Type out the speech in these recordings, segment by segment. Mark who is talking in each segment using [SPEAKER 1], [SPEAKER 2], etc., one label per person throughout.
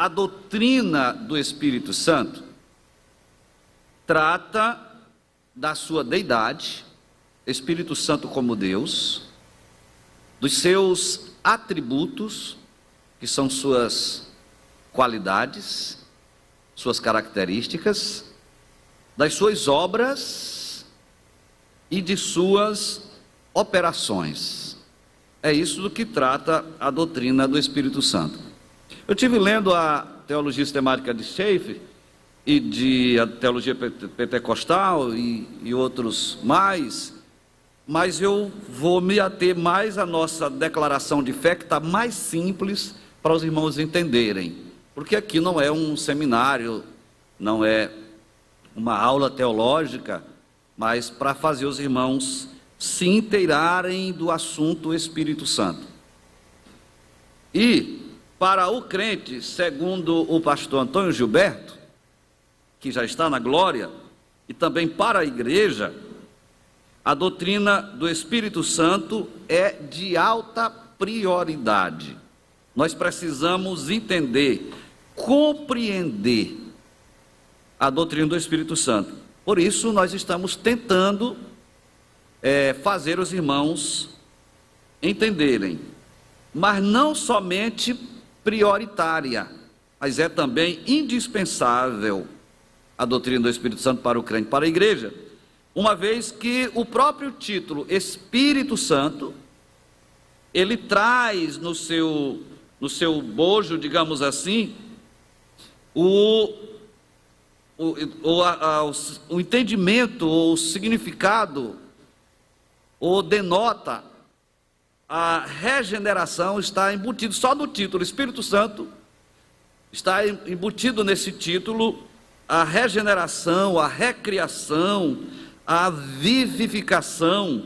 [SPEAKER 1] a doutrina do Espírito Santo trata da sua deidade, Espírito Santo como Deus, dos seus atributos, que são suas qualidades, suas características, das suas obras e de suas operações. É isso do que trata a doutrina do Espírito Santo. Eu tive lendo a teologia sistemática de Schaeffer e a teologia pentecostal e outros mais, mas eu vou me ater mais à nossa declaração de fé, que está mais simples para os irmãos entenderem, porque aqui não é um seminário, não é uma aula teológica, mas para fazer os irmãos se inteirarem do assunto Espírito Santo. E para o crente, segundo o pastor Antônio Gilberto, que já está na glória, e também para a igreja, a doutrina do Espírito Santo é de alta prioridade. Nós precisamos entender, compreender a doutrina do Espírito Santo. Por isso, nós estamos tentando fazer os irmãos entenderem, mas não somente prioritária, mas é também indispensável a doutrina do Espírito Santo para o crente, para a igreja, uma vez que o próprio título Espírito Santo, ele traz no seu bojo, digamos assim, o entendimento, o significado, ou denota a regeneração, está embutido só no título Espírito Santo, está embutido nesse título a regeneração, a recriação, a vivificação,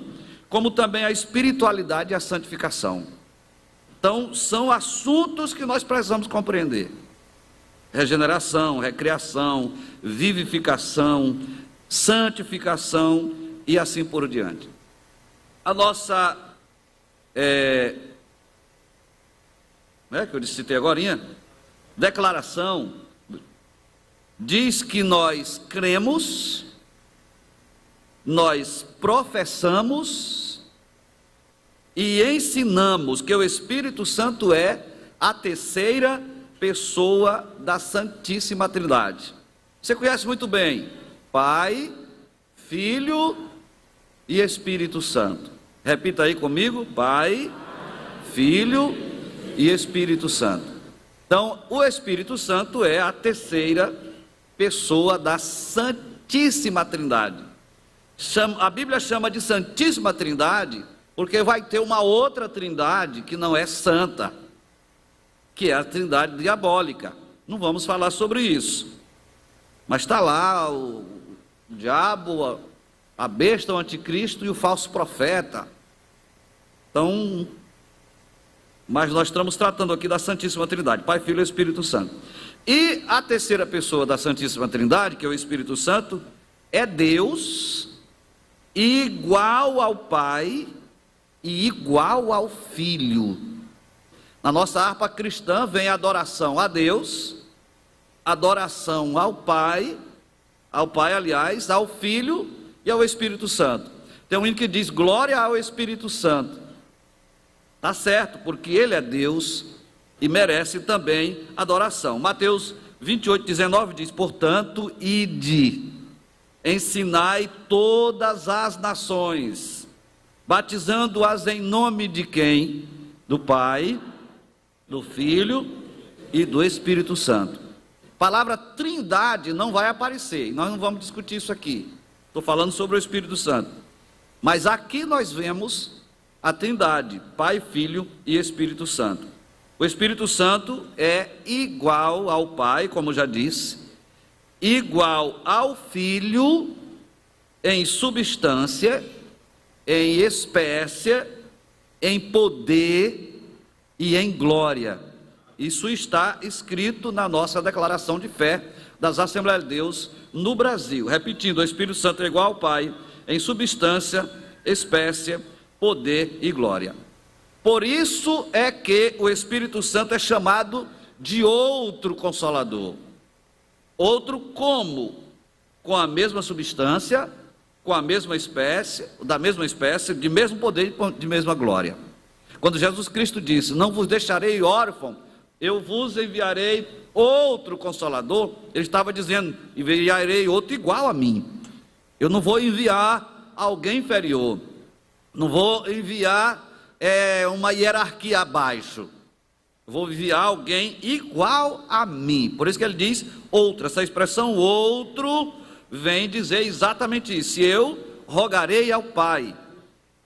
[SPEAKER 1] como também a espiritualidade e a santificação. Então, são assuntos que nós precisamos compreender: regeneração, recriação, vivificação, santificação e assim por diante. A nossa, que eu citei agorinha, declaração, diz que nós cremos, nós professamos e ensinamos que o Espírito Santo é a terceira pessoa da Santíssima Trindade. Você conhece muito bem: Pai, Filho e Espírito Santo. Repita aí comigo: Pai, Filho e Espírito Santo. Então, o Espírito Santo é a terceira pessoa da Santíssima Trindade. A Bíblia chama de Santíssima Trindade porque vai ter uma outra trindade que não é santa, que é a trindade diabólica. Não vamos falar sobre isso, mas está lá o diabo, a besta, o anticristo e o falso profeta. Então, mas nós estamos tratando aqui da Santíssima Trindade, Pai, Filho e Espírito Santo. E a terceira pessoa da Santíssima Trindade, que é o Espírito Santo, é Deus igual ao Pai e igual ao Filho. Na nossa harpa cristã vem a adoração a Deus, adoração ao Pai, aliás, ao Filho e ao Espírito Santo. Tem um hino que diz: glória ao Espírito Santo. Está certo, porque ele é Deus e merece também adoração. Mateus 28:19 diz: portanto, ide, ensinai todas as nações, batizando-as em nome de quem? Do Pai, do Filho e do Espírito Santo. A palavra trindade não vai aparecer, nós não vamos discutir isso aqui. Estou falando sobre o Espírito Santo. Mas aqui nós vemos a trindade, Pai, Filho e Espírito Santo. O Espírito Santo é igual ao Pai, como já disse, igual ao Filho em substância, em espécie, em poder e em glória. Isso está escrito na nossa declaração de fé das Assembleias de Deus no Brasil. Repetindo: o Espírito Santo é igual ao Pai em substância, espécie, poder e glória. Por isso é que o Espírito Santo é chamado de outro Consolador. Outro como? Com a mesma substância, com a mesma espécie, da mesma espécie, de mesmo poder e de mesma glória. Quando Jesus Cristo disse: não vos deixarei órfão, eu vos enviarei outro Consolador, ele estava dizendo: enviarei outro igual a mim. Eu não vou enviar alguém inferior, não vou enviar uma hierarquia abaixo, vou enviar alguém igual a mim. Por isso que ele diz outro. Essa expressão outro vem dizer exatamente isso: eu rogarei ao Pai,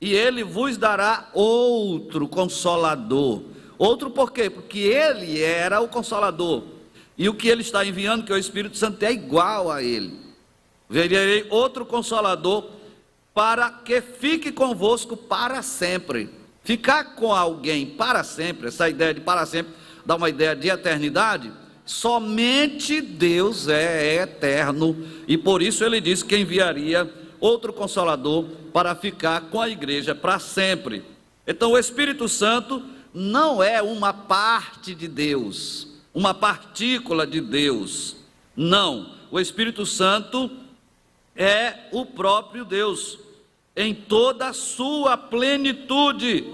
[SPEAKER 1] e Ele vos dará outro Consolador. Outro por quê? Porque Ele era o Consolador, e o que Ele está enviando, que é o Espírito Santo, é igual a Ele. Enviarei outro Consolador, para que fique convosco para sempre. Ficar com alguém para sempre, essa ideia de para sempre dá uma ideia de eternidade. Somente Deus é eterno, e por isso ele disse que enviaria outro Consolador para ficar com a igreja para sempre. Então o Espírito Santo não é uma parte de Deus, uma partícula de Deus. Não, o Espírito Santo é o próprio Deus, em toda a sua plenitude.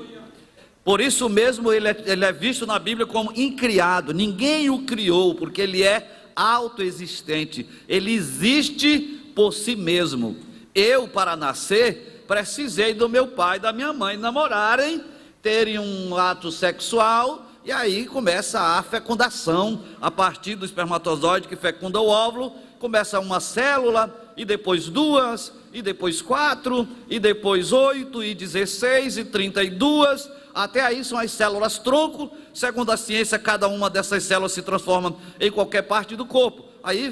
[SPEAKER 1] Por isso mesmo ele é visto na Bíblia como incriado. Ninguém o criou, porque ele é autoexistente. Ele existe por si mesmo. Eu, para nascer, precisei do meu pai e da minha mãe namorarem, terem um ato sexual, e aí começa a fecundação. A partir do espermatozoide que fecunda o óvulo, começa uma célula, e depois 2, e depois 4, e depois 8, e 16, e 32, até aí são as células tronco. Segundo a ciência, cada uma dessas células se transforma em qualquer parte do corpo. Aí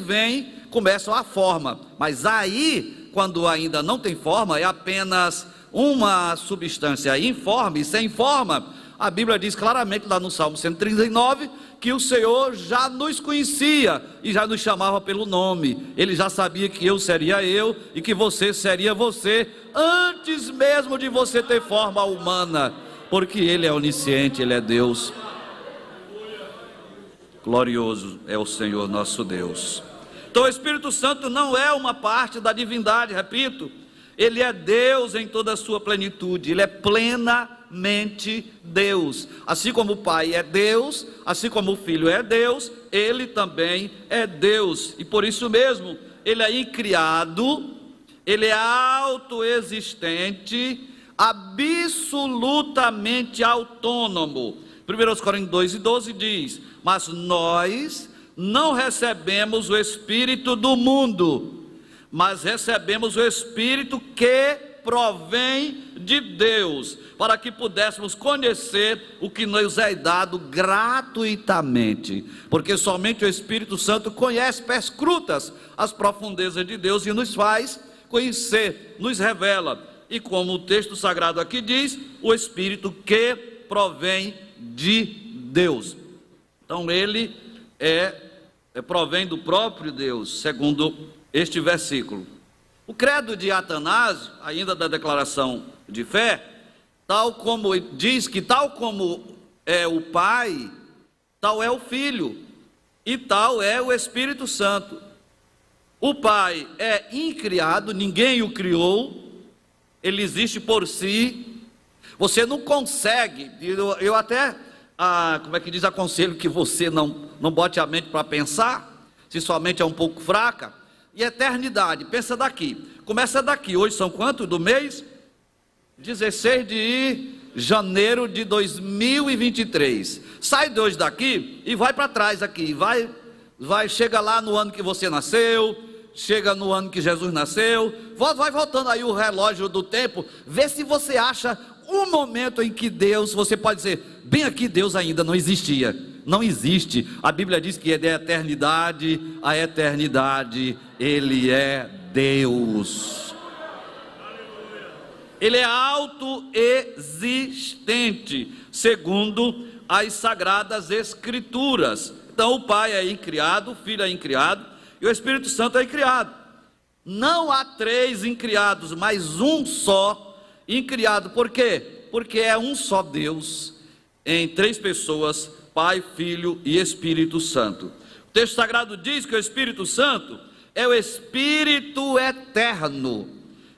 [SPEAKER 1] começa a forma, mas aí, quando ainda não tem forma, é apenas uma substância informe, sem forma. A Bíblia diz claramente lá no Salmo 139, que o Senhor já nos conhecia e já nos chamava pelo nome. Ele já sabia que eu seria eu e que você seria você, antes mesmo de você ter forma humana, porque Ele é onisciente, Ele é Deus. Glorioso é o Senhor nosso Deus. Então o Espírito Santo não é uma parte da divindade, repito. Ele é Deus em toda a sua plenitude, Ele é plenamente Deus. Assim como o Pai é Deus, assim como o Filho é Deus, Ele também é Deus. E por isso mesmo, Ele é incriado, Ele é autoexistente, absolutamente autônomo. 1 Coríntios 2:12 diz: mas nós não recebemos o Espírito do mundo, mas recebemos o Espírito que provém de Deus, para que pudéssemos conhecer o que nos é dado gratuitamente, porque somente o Espírito Santo conhece, perscrutas as profundezas de Deus e nos faz conhecer, nos revela. E como o texto sagrado aqui diz, o Espírito que provém de Deus. Então ele provém do próprio Deus, segundo este versículo. O credo de Atanásio, ainda da declaração de fé, tal como diz que tal como é o Pai, tal é o Filho, e tal é o Espírito Santo. O Pai é incriado, ninguém o criou, ele existe por si. Você não consegue, eu até, aconselho que você não bote a mente para pensar, se sua mente é um pouco fraca. E eternidade, pensa daqui, começa daqui, hoje são quanto do mês? 16 de janeiro de 2023, sai de hoje daqui e vai para trás aqui, chega lá no ano que você nasceu, chega no ano que Jesus nasceu, vai voltando aí o relógio do tempo, vê se você acha um momento em que Deus, você pode dizer, bem aqui Deus ainda não existia. Não existe. A Bíblia diz que é da eternidade a eternidade, Ele é Deus. Ele é autoexistente, segundo as Sagradas Escrituras. Então o Pai é incriado, o Filho é incriado e o Espírito Santo é incriado. Não há 3 incriados, mas um só incriado. Por quê? Porque é um só Deus, em 3 pessoas, Pai, Filho e Espírito Santo. O texto sagrado diz que o Espírito Santo é o Espírito eterno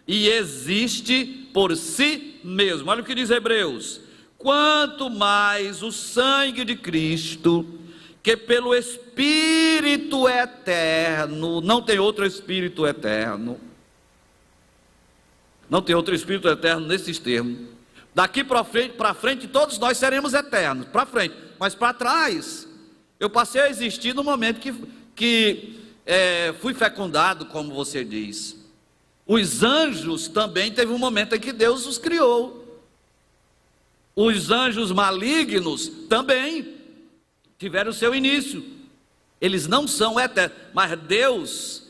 [SPEAKER 1] e existe por si mesmo. Olha o que diz Hebreus: quanto mais o sangue de Cristo, que pelo Espírito eterno, não tem outro Espírito eterno, não tem outro Espírito eterno nesses termos. Daqui para frente todos nós seremos eternos, para frente, mas para trás, eu passei a existir no momento que fui fecundado, como você diz. Os anjos também teve um momento em que Deus os criou. Os anjos malignos também tiveram seu início. Eles não são eternos, mas Deus,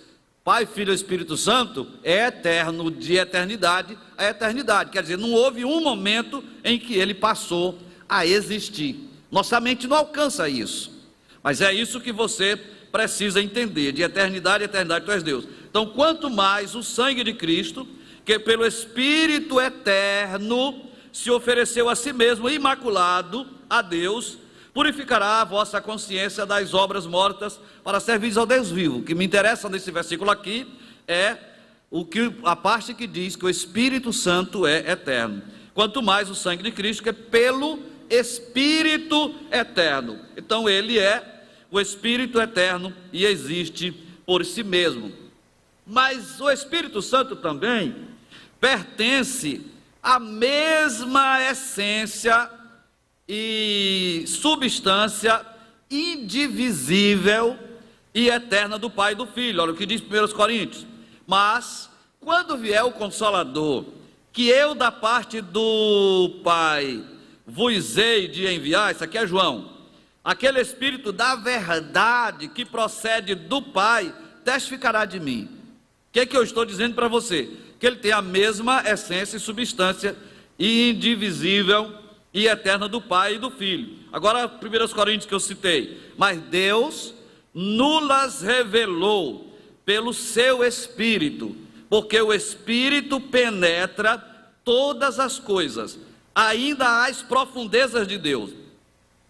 [SPEAKER 1] Pai, Filho e Espírito Santo, é eterno de eternidade a eternidade. Quer dizer, não houve um momento em que ele passou a existir. Nossa mente não alcança isso, mas é isso que você precisa entender: de eternidade a eternidade tu és Deus. Então, quanto mais o sangue de Cristo, que pelo Espírito eterno se ofereceu a si mesmo imaculado a Deus, purificará a vossa consciência das obras mortas para servir ao Deus vivo. O que me interessa nesse versículo aqui é a parte que diz que o Espírito Santo é eterno. Quanto mais o sangue de Cristo, que é pelo Espírito eterno. Então ele é o Espírito eterno e existe por si mesmo. Mas o Espírito Santo também pertence à mesma essência e substância indivisível e eterna do Pai e do Filho. Olha o que diz 1 Coríntios: mas quando vier o Consolador, que eu da parte do Pai vos hei de enviar, isso aqui é João, aquele Espírito da verdade que procede do Pai, testificará de mim. O que é que eu estou dizendo para você? Que ele tem a mesma essência e substância indivisível e eterna do Pai e do Filho. Agora, 1 Coríntios que eu citei: mas Deus nulas revelou pelo seu Espírito, porque o Espírito penetra todas as coisas, ainda as profundezas de Deus.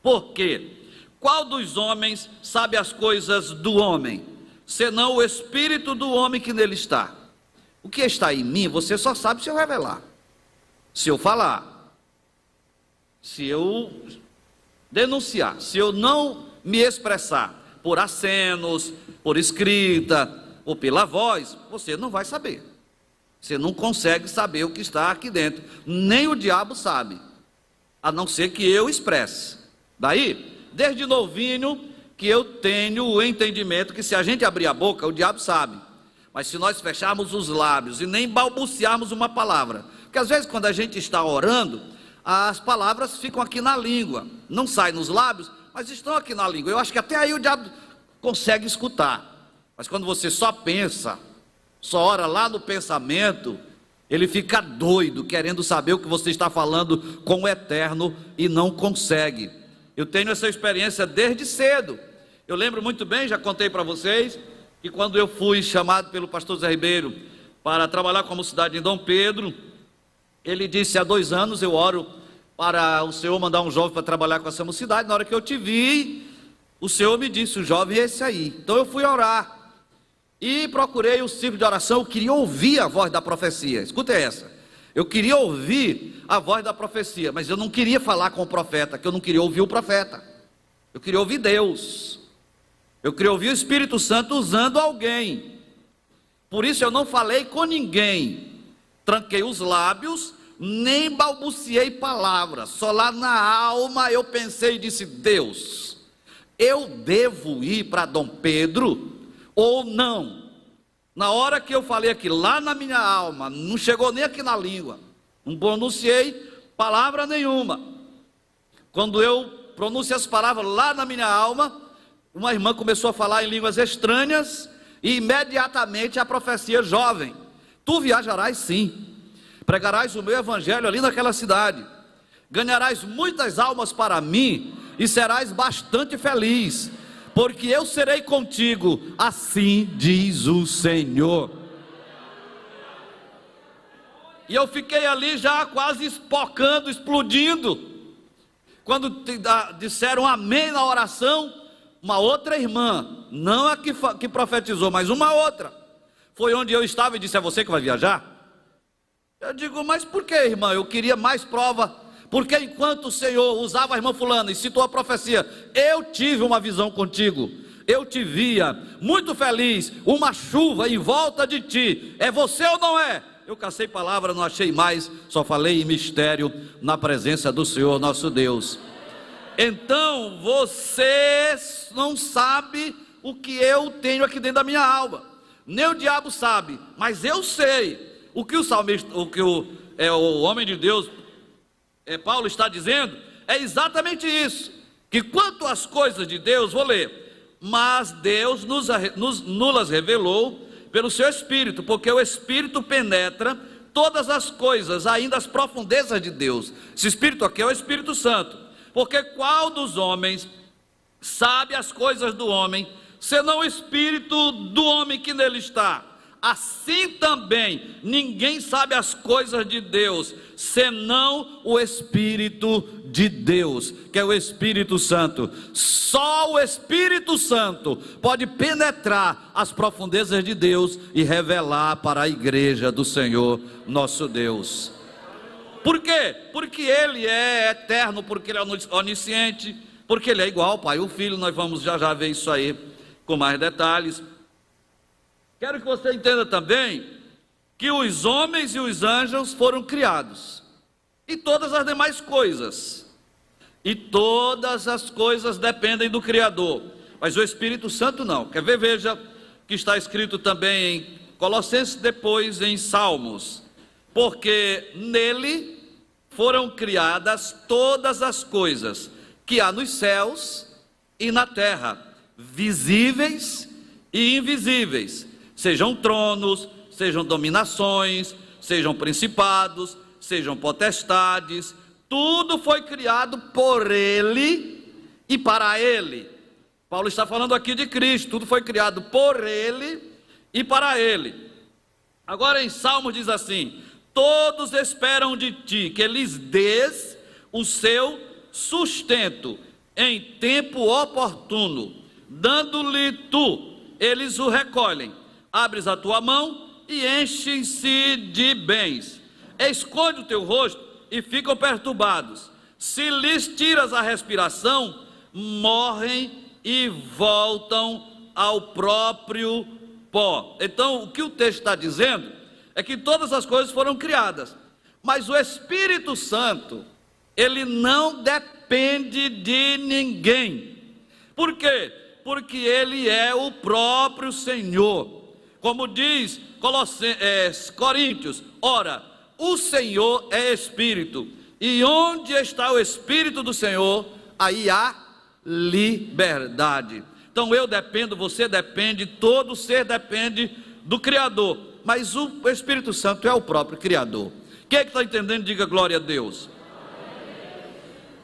[SPEAKER 1] Por quê? Qual dos homens sabe as coisas do homem, senão o Espírito do homem que nele está? O que está em mim, você só sabe se eu revelar, se eu falar, se eu denunciar, se eu não me expressar por acenos, por escrita ou pela voz, você não vai saber. Você não consegue saber o que está aqui dentro, nem o diabo sabe, a não ser que eu expresse. Daí, desde novinho, que eu tenho o entendimento que se a gente abrir a boca, o diabo sabe, mas se nós fecharmos os lábios e nem balbuciarmos uma palavra, porque às vezes quando a gente está orando, as palavras ficam aqui na língua, não saem nos lábios, mas estão aqui na língua. Eu acho que até aí o diabo consegue escutar, mas quando você só pensa, só ora lá no pensamento, ele fica doido, querendo saber o que você está falando com o Eterno e não consegue. Eu tenho essa experiência desde cedo. Eu lembro muito bem, já contei para vocês, que quando eu fui chamado pelo pastor Zé Ribeiro para trabalhar como cidade em Dom Pedro, ele disse: há 2 anos eu oro para o Senhor mandar um jovem para trabalhar com essa mocidade. Na hora que eu te vi, o Senhor me disse: o jovem é esse aí. Então eu fui orar e procurei um círculo de oração. Eu queria ouvir a voz da profecia. Escuta essa: eu queria ouvir a voz da profecia, mas eu não queria falar com o profeta, que eu não queria ouvir o profeta, eu queria ouvir Deus, eu queria ouvir o Espírito Santo usando alguém. Por isso eu não falei com ninguém, tranquei os lábios, nem balbuciei palavras, só lá na alma eu pensei e disse: Deus, eu devo ir para Dom Pedro ou não? Na hora que eu falei aqui, lá na minha alma, não chegou nem aqui na língua, não pronunciei palavra nenhuma. Quando eu pronunciei as palavras lá na minha alma, uma irmã começou a falar em línguas estranhas, e imediatamente a profecia: jovem, tu viajarás sim, pregarás o meu evangelho ali naquela cidade, ganharás muitas almas para mim, e serás bastante feliz, porque eu serei contigo, assim diz o Senhor. E eu fiquei ali já quase espocando, explodindo, quando disseram amém na oração, uma outra irmã, não a que profetizou, mas uma outra, foi onde eu estava e disse: é você que vai viajar? Eu digo: mas por que, irmã? Eu queria mais prova, porque enquanto o Senhor usava a irmã fulana e citou a profecia, eu tive uma visão contigo, eu te via muito feliz, uma chuva em volta de ti, é você ou não é? Eu cacei palavra, não achei mais, só falei em mistério na presença do Senhor nosso Deus. Então você não sabe o que eu tenho aqui dentro da minha alma, nem o diabo sabe, mas eu sei. O que o salmista, o homem de Deus, Paulo está dizendo, é exatamente isso, que quanto às coisas de Deus, vou ler, mas Deus nos revelou pelo seu Espírito, porque o Espírito penetra todas as coisas, ainda as profundezas de Deus. Esse Espírito aqui é o Espírito Santo, porque qual dos homens sabe as coisas do homem, senão o Espírito do homem que nele está? Assim também, ninguém sabe as coisas de Deus, senão o Espírito de Deus, que é o Espírito Santo. Só o Espírito Santo pode penetrar as profundezas de Deus e revelar para a igreja do Senhor, nosso Deus. Por quê? Porque Ele é eterno, porque Ele é onisciente, porque Ele é igual ao Pai e o Filho. Nós vamos já ver isso aí com mais detalhes. Quero que você entenda também que os homens e os anjos foram criados, e todas as demais coisas, e todas as coisas dependem do Criador, mas o Espírito Santo não. Quer ver? Veja que está escrito também em Colossenses, depois em Salmos: porque nele foram criadas todas as coisas que há nos céus e na terra, visíveis e invisíveis, sejam tronos, sejam dominações, sejam principados, sejam potestades, tudo foi criado por Ele e para Ele. Paulo está falando aqui de Cristo, tudo foi criado por Ele e para Ele. Agora em Salmos diz assim: todos esperam de ti que lhes dês o seu sustento em tempo oportuno, dando-lhe tu, eles o recolhem. Abres a tua mão e enchem-se de bens. Esconde o teu rosto e ficam perturbados. Se lhes tiras a respiração, morrem e voltam ao próprio pó. Então, o que o texto está dizendo é que todas as coisas foram criadas, mas o Espírito Santo, ele não depende de ninguém. Por quê? Porque ele é o próprio Senhor. Como diz Coríntios: ora, o Senhor é Espírito, e onde está o Espírito do Senhor, aí há liberdade. Então eu dependo, você depende, todo ser depende do Criador, mas o Espírito Santo é o próprio Criador. Quem é que está entendendo? Diga glória a Deus.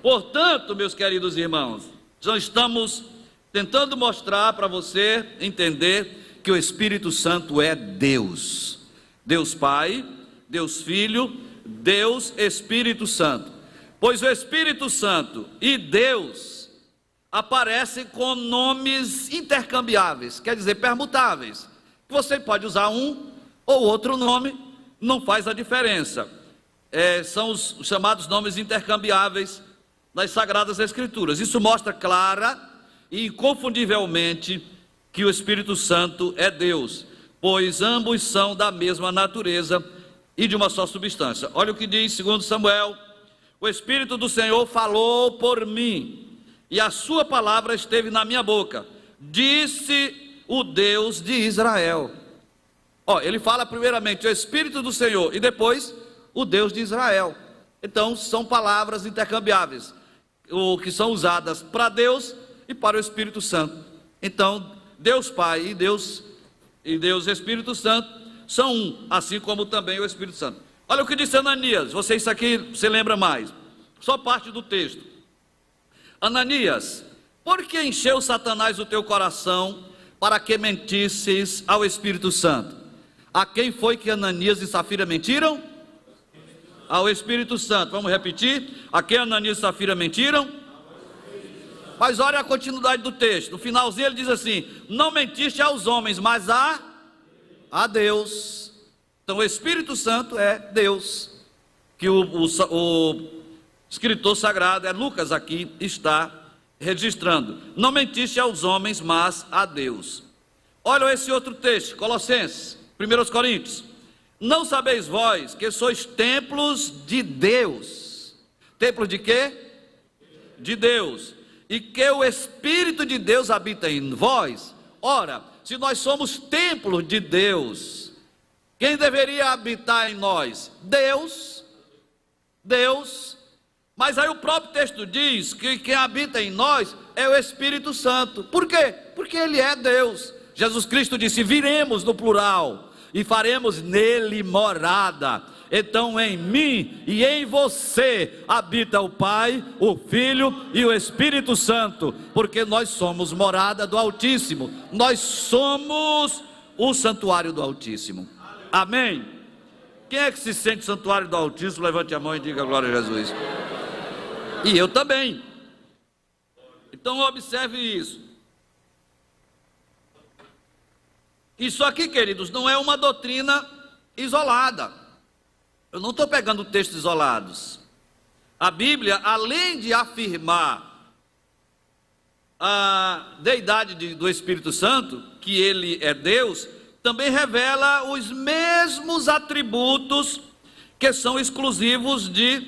[SPEAKER 1] Portanto, meus queridos irmãos, nós estamos tentando mostrar para você entender que o Espírito Santo é Deus. Deus Pai, Deus Filho, Deus Espírito Santo. Pois o Espírito Santo e Deus aparecem com nomes intercambiáveis, quer dizer, permutáveis. Você pode usar um ou outro nome, não faz a diferença. São os chamados nomes intercambiáveis nas Sagradas Escrituras. Isso mostra clara e inconfundivelmente que o Espírito Santo é Deus, pois ambos são da mesma natureza e de uma só substância. Olha o que diz 2 Samuel: o Espírito do Senhor falou por mim, e a sua palavra esteve na minha boca, disse o Deus de Israel. Ele fala primeiramente o Espírito do Senhor e depois o Deus de Israel. Então são palavras intercambiáveis, que são usadas para Deus e para o Espírito Santo. Então Deus Pai e Deus Espírito Santo são um, assim como também o Espírito Santo. Olha o que disse Ananias. Isso aqui você lembra mais, só parte do texto. Ananias, por que encheu Satanás o teu coração para que mentisses ao Espírito Santo? A quem foi que Ananias e Safira mentiram? ao Espírito Santo. Vamos repetir? A quem Ananias e Safira mentiram? Mas olha a continuidade do texto. No finalzinho ele diz assim: não mentiste aos homens, mas a Deus. Então o Espírito Santo é Deus, que o escritor sagrado, é Lucas aqui, está registrando. Não mentiste aos homens, mas a Deus. Olha esse outro texto, Colossenses, 1 Coríntios. Não sabeis vós que sois templos de Deus. Templos de quê? De Deus. E que o Espírito de Deus habita em vós. Ora, se nós somos templos de Deus, quem deveria habitar em nós? Deus. Deus. Mas aí o próprio texto diz que quem habita em nós é o Espírito Santo. Por quê? Porque Ele é Deus. Jesus Cristo disse: viremos no plural e faremos nele morada. Então em mim e em você habita o Pai, o Filho e o Espírito Santo, porque nós somos morada do Altíssimo, nós somos o santuário do Altíssimo. Amém? Quem é que se sente santuário do Altíssimo? Levante a mão e diga glória a Jesus. E eu também. Então observe isso. Isso aqui, queridos, não é uma doutrina isolada. Eu não estou pegando textos isolados. A Bíblia, além de afirmar a deidade do Espírito Santo, que Ele é Deus, também revela os mesmos atributos que são exclusivos de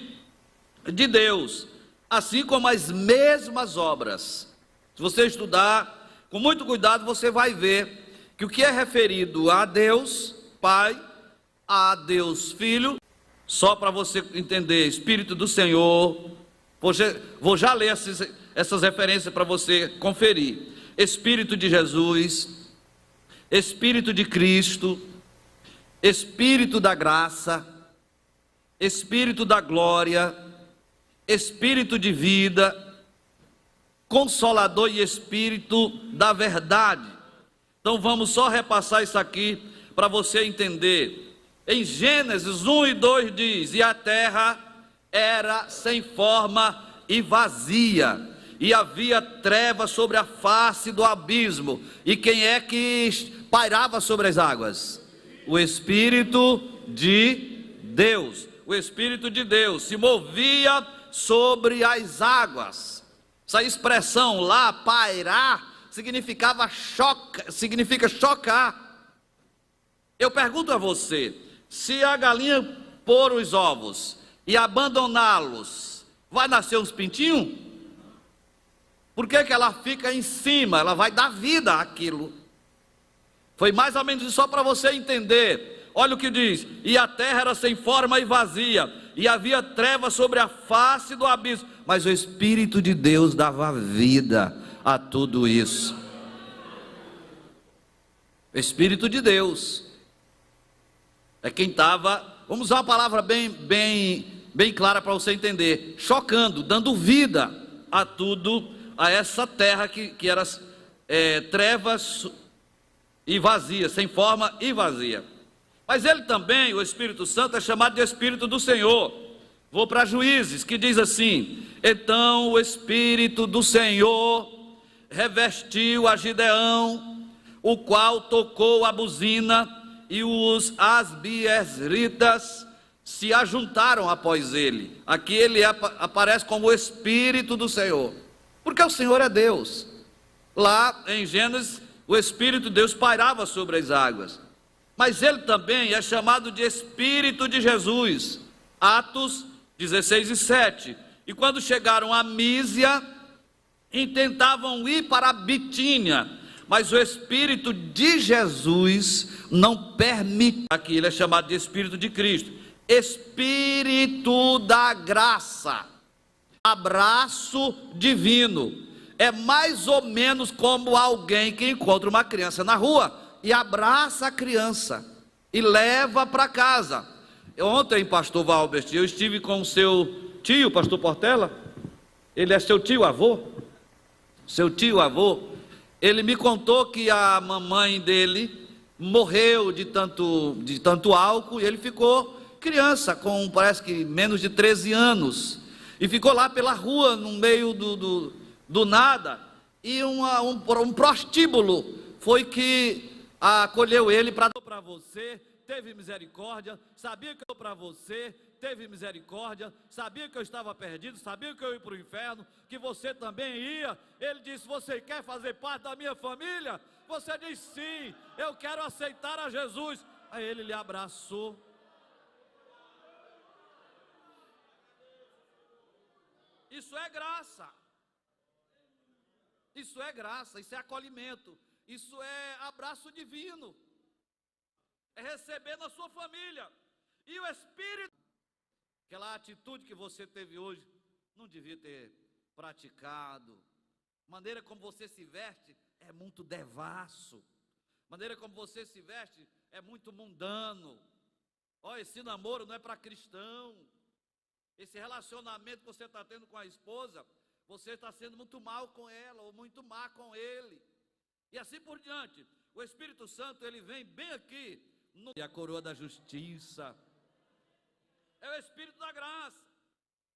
[SPEAKER 1] Deus, assim como as mesmas obras. Se você estudar com muito cuidado, você vai ver que o que é referido a Deus Pai, a Deus Filho, só para você entender, Espírito do Senhor, vou já ler essas referências para você conferir. Espírito de Jesus, Espírito de Cristo, Espírito da graça, Espírito da glória, Espírito de vida, Consolador e Espírito da verdade. Então vamos só repassar isso aqui para você entender. Em Gênesis 1 e 2 diz: e a terra era sem forma e vazia, e havia trevas sobre a face do abismo. E quem é que pairava sobre as águas? O Espírito de Deus. O Espírito de Deus se movia sobre as águas. Essa expressão lá, pairar, significa chocar. Eu pergunto a você: se a galinha pôr os ovos e abandoná-los, vai nascer uns pintinhos? Por que ela fica em cima? Ela vai dar vida àquilo. Foi mais ou menos isso, só para você entender. Olha o que diz: e a terra era sem forma e vazia, e havia trevas sobre a face do abismo, mas o Espírito de Deus dava vida a tudo isso. O Espírito de Deus é quem estava, vamos usar uma palavra bem clara para você entender, chocando, dando vida a tudo, a essa terra que era trevas e vazia, sem forma e vazia. Mas ele também, o Espírito Santo, é chamado de Espírito do Senhor. Vou para Juízes, que diz assim: então o Espírito do Senhor revestiu a Gideão, o qual tocou a buzina, e os asbiesritas se ajuntaram após ele. Aqui ele aparece como o Espírito do Senhor, porque o Senhor é Deus. Lá em Gênesis, o Espírito de Deus pairava sobre as águas. Mas ele também é chamado de Espírito de Jesus. Atos 16 e 7. E quando chegaram a Mísia, intentavam ir para a Bitínia, mas o Espírito de Jesus não permite. Aqui ele é chamado de Espírito de Cristo, Espírito da graça, abraço divino. É mais ou menos como alguém que encontra uma criança na rua e abraça a criança e leva para casa. Ontem, pastor Valbert, eu estive com o seu tio, pastor Portela. Ele é seu tio avô. Seu tio avô. Ele me contou que a mamãe dele morreu de tanto álcool, e ele ficou criança, com parece que menos de 13 anos, e ficou lá pela rua, no meio do nada, e um prostíbulo foi que acolheu ele para você, teve misericórdia, sabia que eu para você, teve misericórdia, sabia que eu estava perdido, sabia que eu ia para o inferno, que você também ia. Ele disse: você quer fazer parte da minha família? Você diz: sim, eu quero aceitar a Jesus. Aí ele lhe abraçou. Isso é graça. Isso é graça, isso é acolhimento, isso é abraço divino. É receber na sua família. E o Espírito, aquela atitude que você teve hoje, não devia ter praticado. A maneira como você se veste é muito devasso. A maneira como você se veste é muito mundano. Ó, esse namoro não é para cristão. Esse relacionamento que você está tendo com a esposa, você está sendo muito mal com ela, ou muito má com ele. E assim por diante. O Espírito Santo, ele vem bem aqui, e a coroa da justiça. É o Espírito da graça.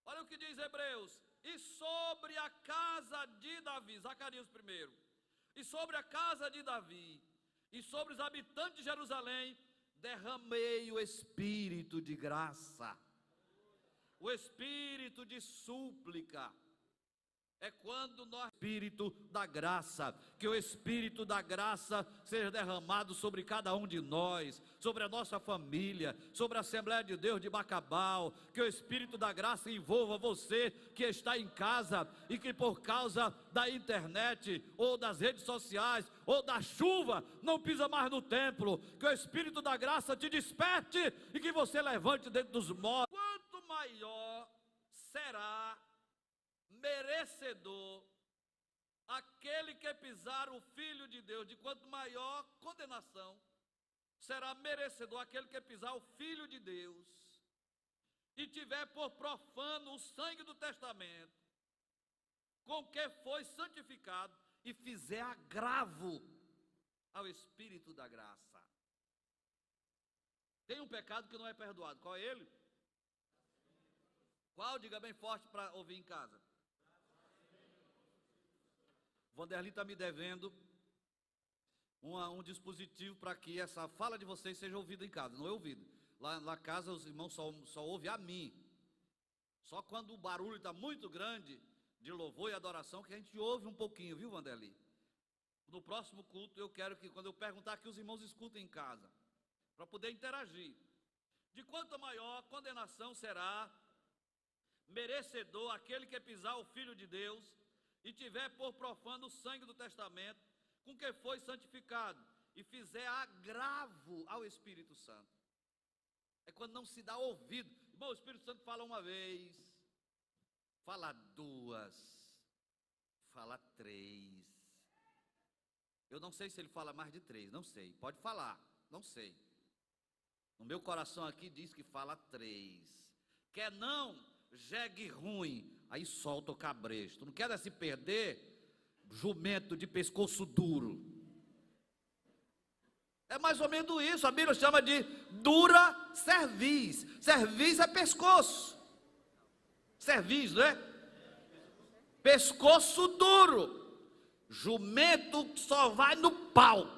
[SPEAKER 1] Olha o que diz Hebreus: e sobre a casa de Davi, Zacarias primeiro, e sobre a casa de Davi, e sobre os habitantes de Jerusalém, derramei o Espírito de graça, o Espírito de súplica. É quando nós, Espírito da graça, que o Espírito da graça seja derramado sobre cada um de nós, sobre a nossa família, sobre a Assembleia de Deus de Bacabal, que o Espírito da graça envolva você que está em casa e que por causa da internet, ou das redes sociais, ou da chuva, não pisa mais no templo, que o Espírito da graça te desperte e que você levante dentro dos mortos. Quanto maior será merecedor aquele que pisar o Filho de Deus, de quanto maior condenação será merecedor aquele que pisar o Filho de Deus e tiver por profano o sangue do testamento, com que foi santificado, e fizer agravo ao Espírito da graça. Tem um pecado que não é perdoado. Qual é ele? Qual? Diga bem forte para ouvir em casa. Vanderli está me devendo um dispositivo para que essa fala de vocês seja ouvida em casa. Não é ouvida. Lá na casa os irmãos só ouvem a mim. Só quando o barulho está muito grande de louvor e adoração que a gente ouve um pouquinho, viu, Vanderli? No próximo culto eu quero que, quando eu perguntar, que os irmãos escutem em casa, para poder interagir. De quanto maior condenação será merecedor aquele que pisar o Filho de Deus e tiver por profano o sangue do testamento, com que foi santificado, e fizer agravo ao Espírito Santo. É quando não se dá ouvido. Irmão, o Espírito Santo fala uma vez, fala duas, fala três. Eu não sei se ele fala mais de três, não sei. Pode falar, não sei. No meu coração aqui diz que fala três. Quer não, jegue ruim, aí solta o cabresto. Não quer se perder, jumento de pescoço duro. É mais ou menos isso. A Bíblia chama de dura cerviz. Cerviz é pescoço. Cerviz, não é? Pescoço duro. Jumento só vai no pau.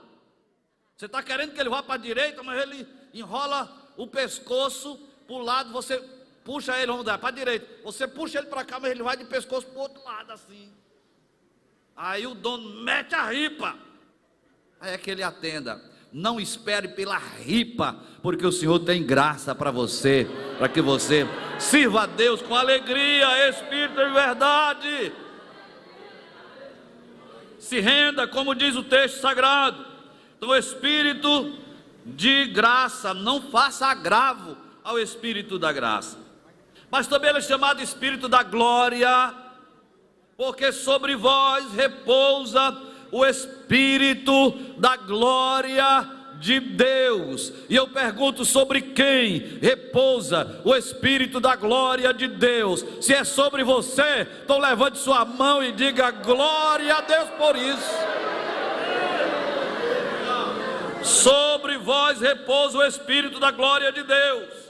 [SPEAKER 1] Você está querendo que ele vá para a direita, mas ele enrola o pescoço para o lado, você puxa ele, vamos dar para a direita, você puxa ele para cá, mas ele vai de pescoço para o outro lado assim. Aí o dono mete a ripa, aí é que ele atenda. Não espere pela ripa, porque o Senhor tem graça para você, para que você sirva a Deus com alegria, espírito de verdade. Se renda, como diz o texto sagrado. Então, o espírito de graça, não faça agravo ao espírito da graça. Mas também ele é chamado espírito da glória, porque sobre vós repousa o Espírito da glória de Deus. E eu pergunto: sobre quem repousa o Espírito da glória de Deus? Se é sobre você, então levante sua mão e diga glória a Deus por isso. Sobre vós repousa o Espírito da glória de Deus.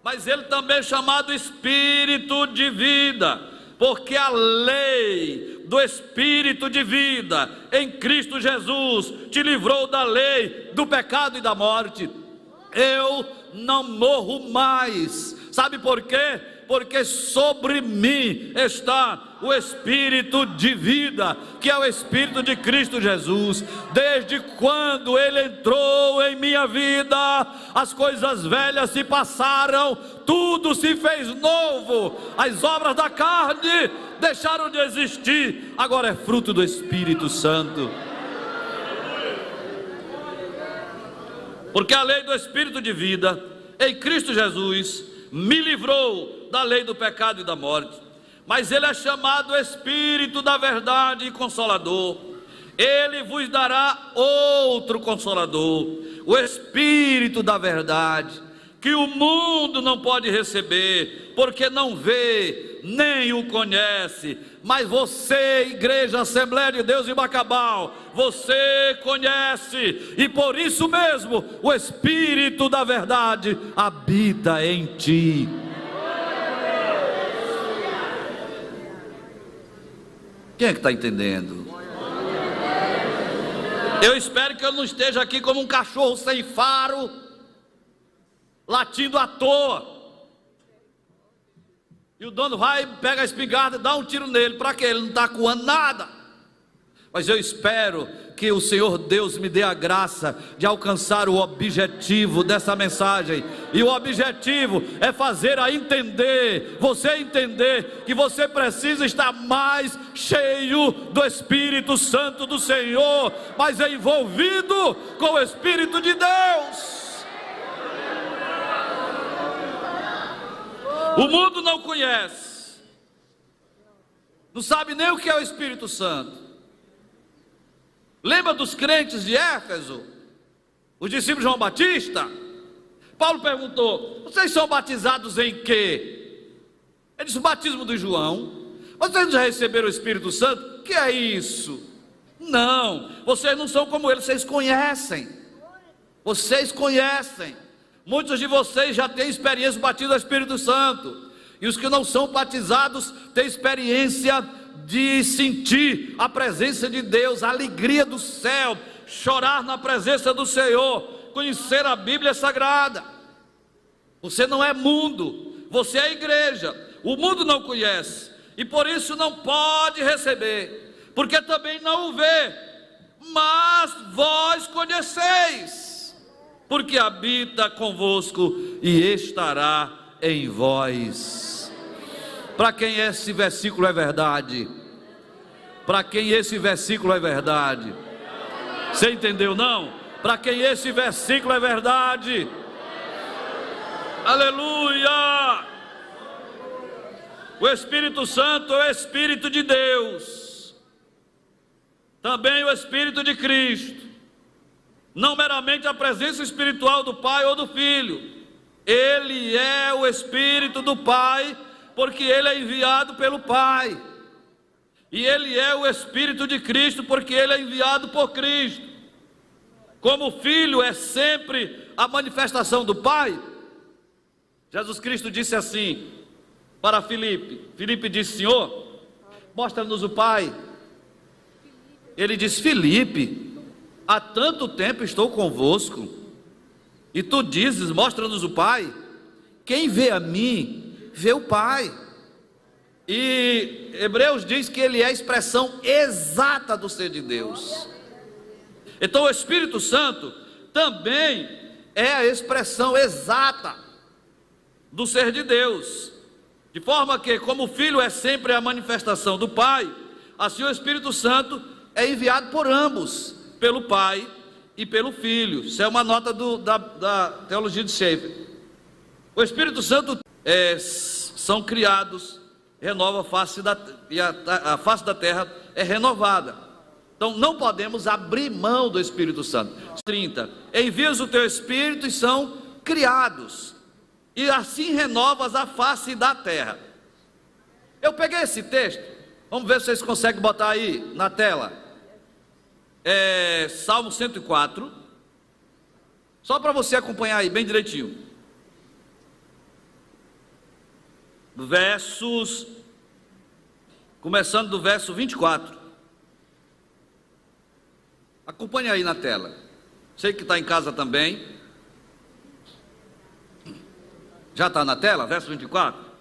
[SPEAKER 1] mas ele também é chamado Espírito de vida, porque a lei do Espírito de vida em Cristo Jesus te livrou da lei do pecado e da morte. Eu não morro mais. Sabe por quê? Porque sobre mim está o Espírito de vida, que é o Espírito de Cristo Jesus. Desde quando Ele entrou em minha vida, as coisas velhas se passaram, tudo se fez novo, as obras da carne deixaram de existir, agora é fruto do Espírito Santo. Porque a lei do Espírito de vida em Cristo Jesus me livrou da lei do pecado e da morte. Mas Ele é chamado Espírito da verdade e Consolador. Ele vos dará outro Consolador, o Espírito da verdade, que o mundo não pode receber, porque não vê, nem o conhece. Mas você, Igreja Assembleia de Deus em Bacabal, você conhece, e por isso mesmo o Espírito da verdade habita em ti. Quem é que está entendendo? Eu espero que eu não esteja aqui como um cachorro sem faro, latindo à toa. E o dono vai, pega a espingarda e dá um tiro nele. Para quê? Ele não está acuando nada. Mas eu espero que o Senhor Deus me dê a graça de alcançar o objetivo dessa mensagem. E o objetivo é fazer você entender que você precisa estar mais cheio do Espírito Santo do Senhor, mais envolvido com o Espírito de Deus. O mundo não conhece, não sabe nem o que é o Espírito Santo. Lembra dos crentes de Éfeso, os discípulos de João Batista? Paulo perguntou: vocês são batizados em quê? Ele disse: o batismo de João. Vocês já receberam o Espírito Santo? O que é isso? Não, vocês não são como ele, vocês conhecem. Vocês conhecem. Muitos de vocês já têm experiência do batismo do Espírito Santo, e os que não são batizados têm experiência de sentir a presença de Deus, a alegria do céu, chorar na presença do Senhor, conhecer a Bíblia Sagrada. Você não é mundo, você é igreja. O mundo não conhece, e por isso não pode receber, porque também não o vê, mas vós conheceis, porque habita convosco e estará em vós. Para quem esse versículo é verdade? Para quem esse versículo é verdade? Você entendeu, não? Para quem esse versículo é verdade? Aleluia! O Espírito Santo é o Espírito de Deus, também o Espírito de Cristo. Não meramente a presença espiritual do Pai ou do Filho. Ele é o Espírito do Pai, porque Ele é enviado pelo Pai. E Ele é o Espírito de Cristo, porque Ele é enviado por Cristo. Como o Filho é sempre a manifestação do Pai, Jesus Cristo disse assim para Filipe. Filipe disse: Senhor, mostra-nos o Pai. Ele disse: Filipe, há tanto tempo estou convosco, e tu dizes: mostra-nos o Pai. Quem vê a mim, vê o Pai. E Hebreus diz que Ele é a expressão exata do ser de Deus. Então o Espírito Santo também é a expressão exata do ser de Deus. De forma que, como o Filho é sempre a manifestação do Pai, assim o Espírito Santo é enviado por ambos, pelo Pai e pelo Filho. Isso é uma nota da teologia de Schaeffer. O Espírito Santo são criados, renova a face a face da terra é renovada. Então não podemos abrir mão do Espírito Santo. 30. Envias o teu Espírito e são criados, e assim renovas a face da terra. Eu peguei esse texto, vamos ver se vocês conseguem botar aí na tela. Salmo 104, só para você acompanhar aí bem direitinho. começando do verso 24. Acompanhe aí na tela. Sei que está em casa também. Já está na tela, verso 24?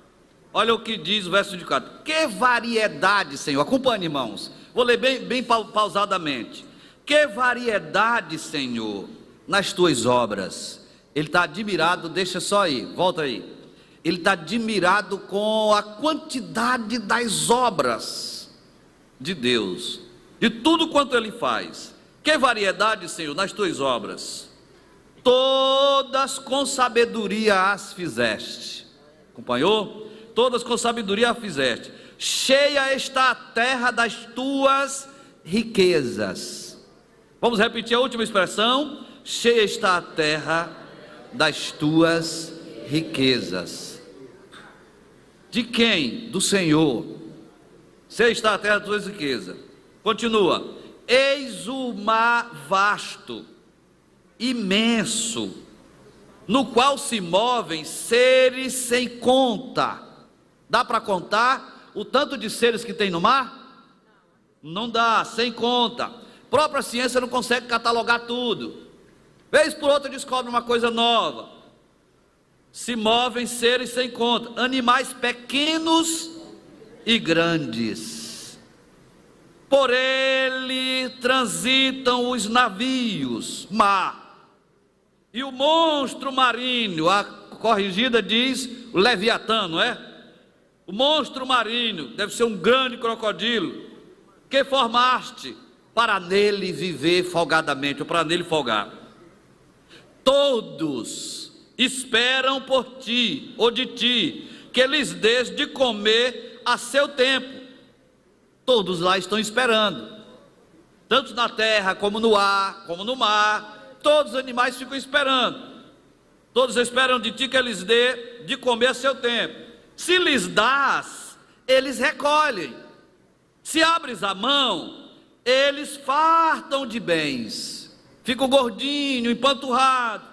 [SPEAKER 1] Olha o que diz o verso 24. Que variedade, Senhor. Acompanhe, irmãos. Vou ler bem pausadamente. Que variedade, Senhor, nas tuas obras. Ele está admirado, deixa só aí, volta aí. Ele está admirado com a quantidade das obras de Deus, de tudo quanto Ele faz. Que variedade, Senhor, nas tuas obras. Todas com sabedoria as fizeste. Acompanhou? Todas com sabedoria as fizeste. Cheia está a terra das tuas riquezas. Vamos repetir a última expressão. Cheia está a terra das tuas riquezas. De quem? Do Senhor. Cheia está a terra das tuas riquezas. Continua. Eis o mar vasto, imenso, no qual se movem seres sem conta. Dá para contar o tanto de seres que tem no mar? Não dá, sem conta. A própria ciência não consegue catalogar tudo. Vez por outra descobre uma coisa nova. Se movem seres sem conta, animais pequenos e grandes. Por ele transitam os navios, mar. E o monstro marinho, a corrigida diz o Leviatã, não é? O monstro marinho, deve ser um grande crocodilo, que formaste para nele viver folgadamente, ou para nele folgar. Todos esperam por ti, ou de ti, que lhes dês de comer a seu tempo. Todos lá estão esperando, tanto na terra, como no ar, como no mar. Todos os animais ficam esperando. Todos esperam de ti que lhes dê de comer a seu tempo. Se lhes dás, eles recolhem. Se abres a mão, eles fartam de bens. Ficam gordinho, empanturrado.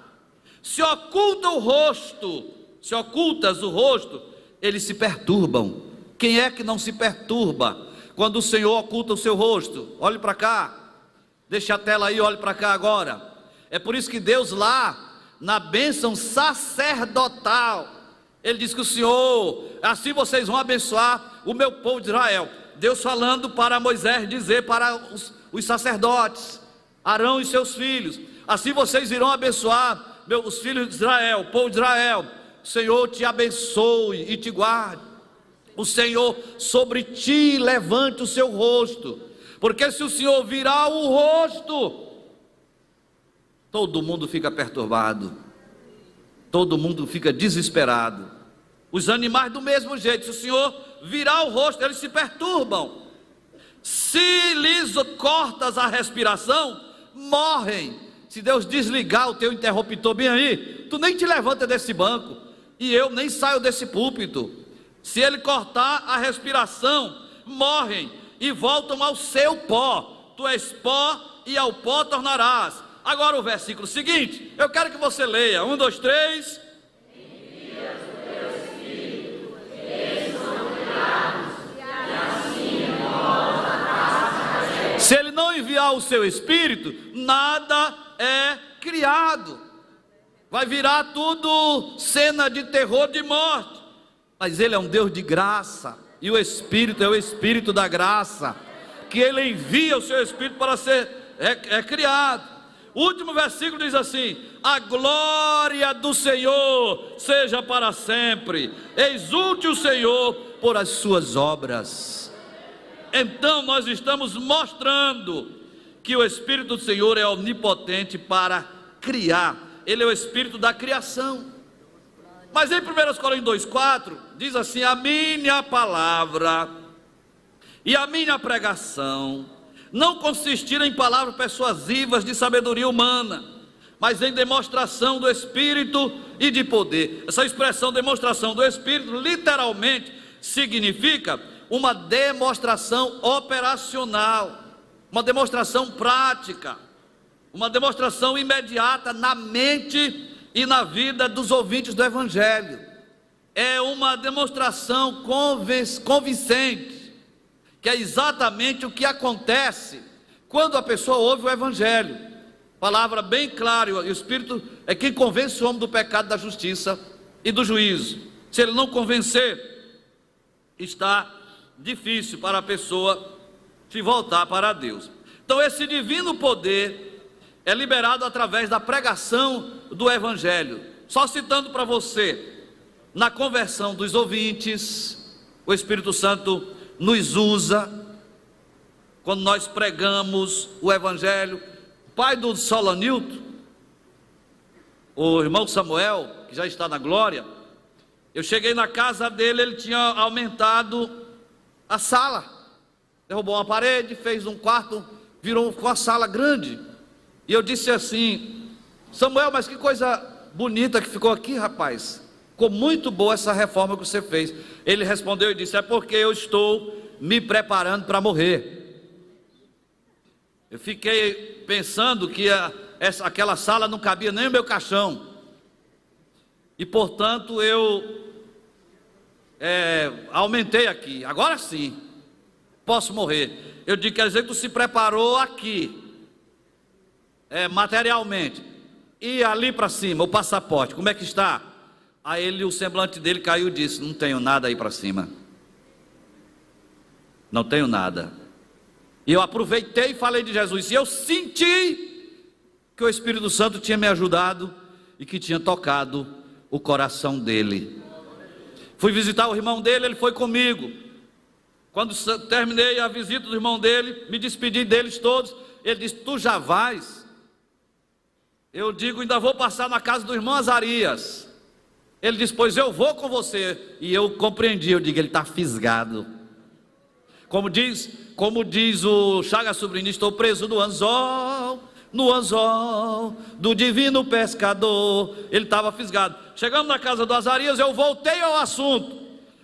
[SPEAKER 1] Se oculta o rosto, se ocultas o rosto, eles se perturbam. Quem é que não se perturba quando o Senhor oculta o seu rosto? Olhe para cá, deixa a tela aí, olhe para cá agora. É por isso que Deus lá, na bênção sacerdotal, Ele diz que o Senhor, assim vocês vão abençoar o meu povo de Israel. Deus falando para Moisés dizer para os sacerdotes, Arão e seus filhos, assim vocês irão abençoar os filhos de Israel, o povo de Israel. O Senhor te abençoe e te guarde. O Senhor sobre ti levante o seu rosto, porque se o Senhor virar o rosto, todo mundo fica perturbado, todo mundo fica desesperado. Os animais do mesmo jeito, se o Senhor virar o rosto, eles se perturbam. Se lhes cortas a respiração, morrem. Se Deus desligar o teu interruptor bem aí, tu nem te levanta desse banco, e eu nem saio desse púlpito. Se ele cortar a respiração, morrem e voltam ao seu pó. Tu és pó e ao pó tornarás. Agora o versículo seguinte, eu quero que você leia. 1, 2, 3. Se ele não enviar o seu Espírito, nada é criado. Vai virar tudo cena de terror, de morte. Mas Ele é um Deus de graça, e o Espírito é o Espírito da graça, que Ele envia o seu Espírito para ser criado. O último versículo diz assim: a glória do Senhor seja para sempre, exulte o Senhor por as suas obras. Então nós estamos mostrando que o Espírito do Senhor é onipotente para criar. Ele é o Espírito da criação. Mas em 1 Coríntios 2,4 diz assim: a minha palavra e a minha pregação não consistiram em palavras persuasivas de sabedoria humana, mas em demonstração do Espírito e de poder. Essa expressão demonstração do Espírito literalmente significa uma demonstração operacional, uma demonstração prática, uma demonstração imediata na mente e na vida dos ouvintes do Evangelho. é uma demonstração convincente, que é exatamente o que acontece quando a pessoa ouve o Evangelho. Palavra bem clara, e o Espírito é quem convence o homem do pecado, da justiça e do juízo. Se ele não convencer, está difícil para a pessoa se voltar para Deus. Então esse divino poder é liberado através da pregação do Evangelho. Só citando para você, na conversão dos ouvintes, o Espírito Santo nos usa quando nós pregamos o Evangelho. O pai do Solanilton, o irmão Samuel, que já está na glória, eu cheguei na casa dele, ele tinha aumentado a sala, derrubou uma parede, fez um quarto, virou uma sala grande. E eu disse assim: Samuel, mas que coisa bonita que ficou aqui, rapaz, ficou muito boa essa reforma que você fez. Ele respondeu e disse: é porque eu estou me preparando para morrer. Eu fiquei pensando que aquela sala não cabia nem o meu caixão, e portanto eu aumentei aqui. Agora sim posso morrer. Eu digo: quer dizer que tu se preparou aqui, materialmente, e ali para cima, o passaporte, como é que está? Aí o semblante dele caiu e disse: não tenho nada aí para cima, não tenho nada. E eu aproveitei e falei de Jesus, e eu senti que o Espírito Santo tinha me ajudado e que tinha tocado o coração dele. Fui visitar o irmão dele, ele foi comigo. Quando terminei a visita do irmão dele, me despedi deles todos. Ele disse: tu já vais? Eu digo: ainda vou passar na casa do irmão Azarias. Ele disse: pois eu vou com você. E eu compreendi, eu digo: ele está fisgado. Como diz o Chagas Sobrinho: estou preso no anzol do divino pescador. Ele estava fisgado. Chegando na casa do Azarias, eu voltei ao assunto,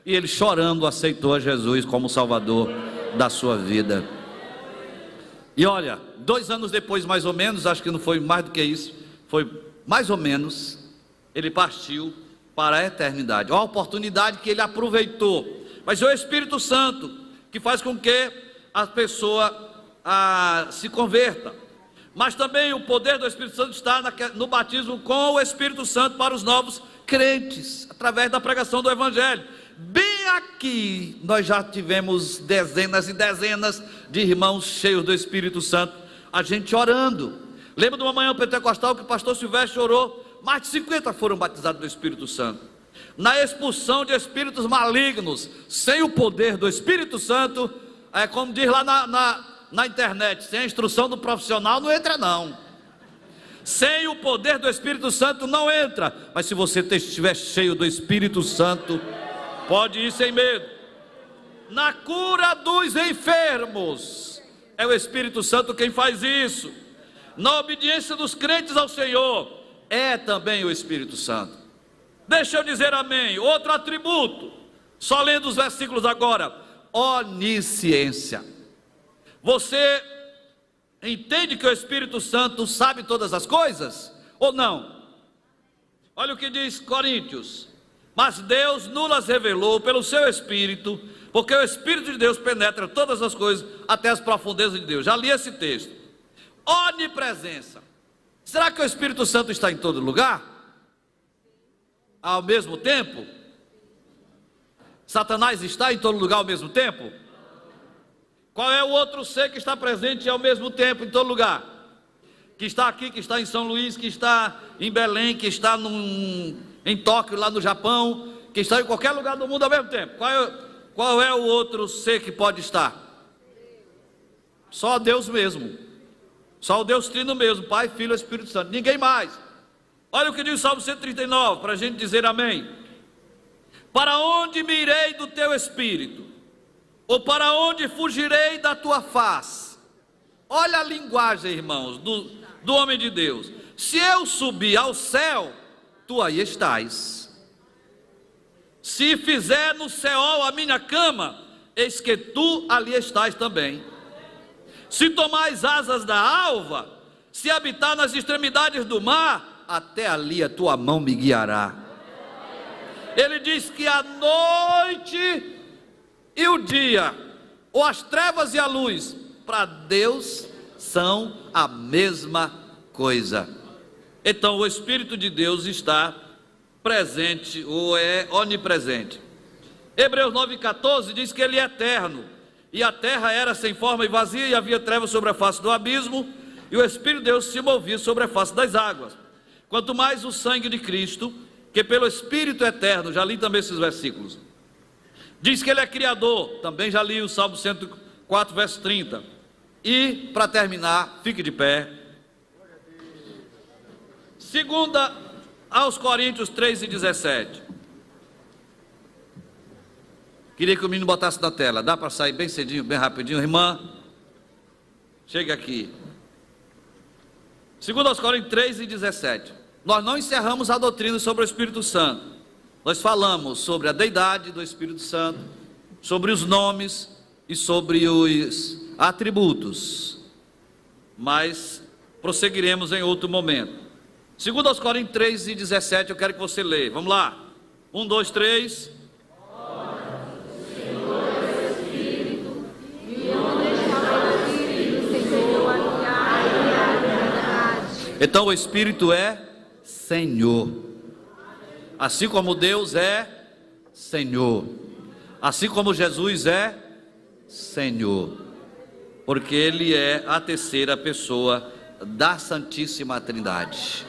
[SPEAKER 1] e ele, chorando, aceitou a Jesus como Salvador da sua vida. E olha, 2 anos depois, mais ou menos, acho que não foi mais do que isso, foi mais ou menos, ele partiu para a eternidade. Olha a oportunidade que ele aproveitou. Mas é o Espírito Santo que faz com que a pessoa se converta. Mas também o poder do Espírito Santo está no batismo com o Espírito Santo para os novos crentes, através da pregação do Evangelho. Bem aqui nós já tivemos dezenas e dezenas de irmãos cheios do Espírito Santo, a gente orando. Lembra de uma manhã pentecostal que o pastor Silvestre orou? Mais de 50 foram batizados do Espírito Santo. Na expulsão de espíritos malignos, sem o poder do Espírito Santo, como diz lá na internet, sem a instrução do profissional não entra não. Sem o poder do Espírito Santo não entra. Mas se você estiver cheio do Espírito Santo, pode ir sem medo. Na cura dos enfermos, é o Espírito Santo quem faz isso. Na obediência dos crentes ao Senhor, é também o Espírito Santo. Deixa eu dizer amém. Outro atributo, só lendo os versículos agora: onisciência. Você entende que o Espírito Santo sabe todas as coisas? Ou não? Olha o que diz Coríntios: mas Deus nos revelou pelo seu Espírito, porque o Espírito de Deus penetra todas as coisas, até as profundezas de Deus. Já li esse texto. Onipresença. Será que o Espírito Santo está em todo lugar ao mesmo tempo? Satanás está em todo lugar ao mesmo tempo? Qual é o outro ser que está presente ao mesmo tempo em todo lugar? Que está aqui, que está em São Luís, que está em Belém, que está em Tóquio, lá no Japão, que está em qualquer lugar do mundo ao mesmo tempo. Qual é o outro ser que pode estar? Só Deus mesmo. Só o Deus Trino mesmo, Pai, Filho e Espírito Santo. Ninguém mais. Olha o que diz o Salmo 139, para a gente dizer amém. Para onde me irei do teu Espírito? Ou para onde fugirei da tua face? Olha a linguagem, irmãos, do homem de Deus. Se eu subir ao céu, tu aí estás. Se fizer no Seol a minha cama, eis que tu ali estás também. Se tomar as asas da alva, se habitar nas extremidades do mar, até ali a tua mão me guiará. Ele diz que a noite e o dia, ou as trevas e a luz, para Deus são a mesma coisa. Então o Espírito de Deus está presente, ou é onipresente. Hebreus 9,14 diz que ele é eterno, e a terra era sem forma e vazia, e havia trevas sobre a face do abismo, e o Espírito de Deus se movia sobre a face das águas. Quanto mais o sangue de Cristo, que pelo Espírito eterno, já li também esses versículos, diz que ele é criador, também já li o Salmo 104, verso 30. E, para terminar, fique de pé. Segunda aos Coríntios 3:17. Queria que o menino botasse na tela. Dá para sair bem cedinho, bem rapidinho, irmã? Chega aqui. 2 Coríntios 3:17. Nós não encerramos a doutrina sobre o Espírito Santo. Nós falamos sobre a deidade do Espírito Santo, sobre os nomes e sobre os atributos. Mas prosseguiremos em outro momento. 2 Coríntios 3:17, eu quero que você leia. Vamos lá. 1, 2, 3. Então o Espírito é Senhor, assim como Deus é Senhor, assim como Jesus é Senhor, porque Ele é a terceira pessoa da Santíssima Trindade.